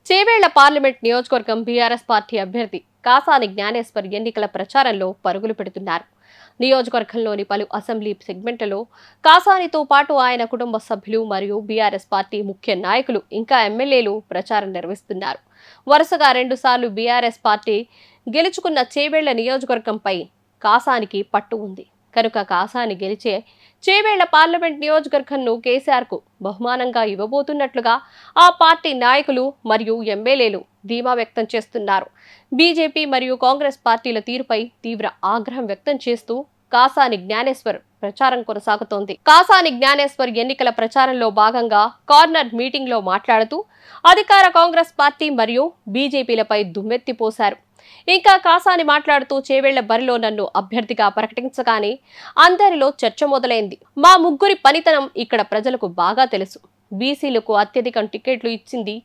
Chevella parliament నియోజకవర్గం BRS party అభ్యర్థి కాసాని జ్ఞానేశ్వర్ ఎన్నికల ప్రచారంలో పరుగులు పెడుతున్నారు. నియోజకవర్గంలోని పలు అసెంబ్లీ సెగ్మెంట్లలో కాసానితో పాటు ఆయన కుటుంబ సభ్యులు మరియు బీఆర్ఎస్ పార్టీ ముఖ్య నాయకులు ఇంకా ఎమ్మెల్యేలు ప్రచారం నిర్వహిస్తున్నారు. వరుసగా 2 సార్లు బీఆర్ఎస్ పార్టీ గెలుచుకున్న చేవేళ్ల నియోజకవర్గంపై కాసానికి పట్టు ఉంది కనుక కాసాని గెలిచే చేవేళ్ల పార్లమెంట్ నియోజకవర్గంను కేసీఆర్కు బహుమానంగా ఇవ్వబోతున్నట్లుగా ఆ పార్టీ నాయకులు మరియు ఎమ్మెల్యేలు ధీమా వ్యక్తం చేస్తున్నారు. బీజేపీ మరియు కాంగ్రెస్ పార్టీల తీరుపై తీవ్ర ఆగ్రహం వ్యక్తం చేస్తూ కాసాని జ్ఞానేశ్వర్ ప్రచారం కొనసాగుతోంది. కాసాని జ్ఞానేశ్వర్ ఎన్నికల ప్రచారంలో భాగంగా కార్నర్ మీటింగ్ లో మాట్లాడుతూ అధికార కాంగ్రెస్ పార్టీ మరియు బీజేపీలపై దుమ్మెత్తిపోశారు. ఇంకా కాసాని మాట్లాడుతూ చేవేళ్ల బరిలో నన్ను అభ్యర్థిగా ప్రకటించగానే అందరిలో చర్చ మొదలైంది. మా ముగ్గురి పనితనం ఇక్కడ ప్రజలకు బాగా తెలుసు. బీసీలకు అత్యధిక టికెట్లు ఇచ్చింది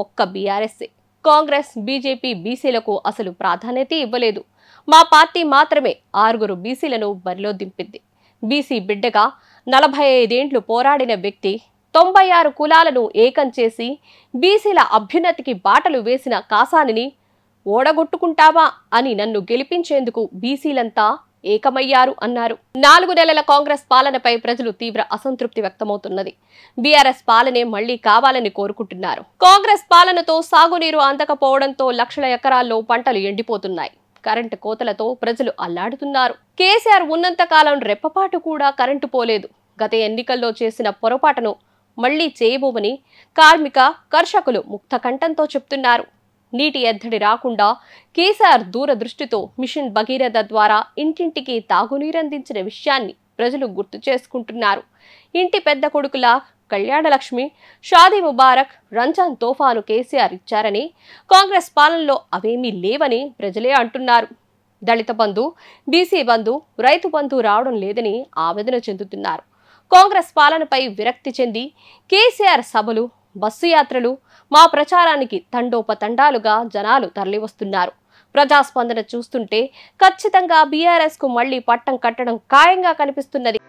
ఒక్క బీఆర్ఎస్ఏ. కాంగ్రెస్ బీజేపీ బీసీలకు అసలు ప్రాధాన్యత ఇవ్వలేదు. మా పార్టీ మాత్రమే 6 బీసీలను బరిలో దింపింది. బీసీ బిడ్డగా 45 ఏండ్లు పోరాడిన వ్యక్తి 96 కులాలను ఏకం చేసి బీసీల అభ్యున్నతికి బాటలు వేసిన కాసానిని ఓడగొట్టుకుంటావా అని నన్ను గెలిపించేందుకు బీసీలంతా ఏకమయ్యారు అన్నారు. 4 నెలల కాంగ్రెస్ పాలనపై ప్రజలు తీవ్ర అసంతృప్తి వ్యక్తమవుతున్నది. బీఆర్ఎస్ పాలనే మళ్లీ కావాలని కోరుకుంటున్నారు. కాంగ్రెస్ పాలనతో సాగునీరు అందకపోవడంతో లక్షల ఎకరాల్లో పంటలు ఎండిపోతున్నాయి. కరెంటు కోతలతో ప్రజలు అల్లాడుతున్నారు. కేసీఆర్ ఉన్నంత కాలం రెప్పపాటు కూడా కరెంటు పోలేదు. గత ఎన్నికల్లో చేసిన పొరపాటును మళ్లీ చేయబోమని కార్మిక కర్షకులు ముక్త కంఠంతో చెప్తున్నారు. నీటి ఎద్దడి రాకుండా కేసీఆర్ దూరదృష్టితో మిషన్ భగీరథ ద్వారా ఇంటింటికి తాగునీరందించిన విషయాన్ని ప్రజలు గుర్తు చేసుకుంటున్నారు. ఇంటి పెద్ద కొడుకుల కళ్యాణలక్ష్మి, షాదీ ముబారక్, రంజాన్ తోఫాను కేసీఆర్ ఇచ్చారని, కాంగ్రెస్ పాలనలో అవేమీ లేవని ప్రజలే అంటున్నారు. దళిత బంధు, బీసీ బంధు, రైతు బంధు రావడం లేదని ఆవేదన చెందుతున్నారు. కాంగ్రెస్ పాలనపై విరక్తి చెంది కేసీఆర్ సభలు, బస్సు యాత్రలు, మా ప్రచారానికి తండోపతండాలుగా జనాలు తరలివస్తున్నారు. ప్రజాస్పందన చూస్తుంటే ఖచ్చితంగా బీఆర్ఎస్ కు మళ్లీ పట్టం కట్టడం ఖాయంగా కనిపిస్తున్నది.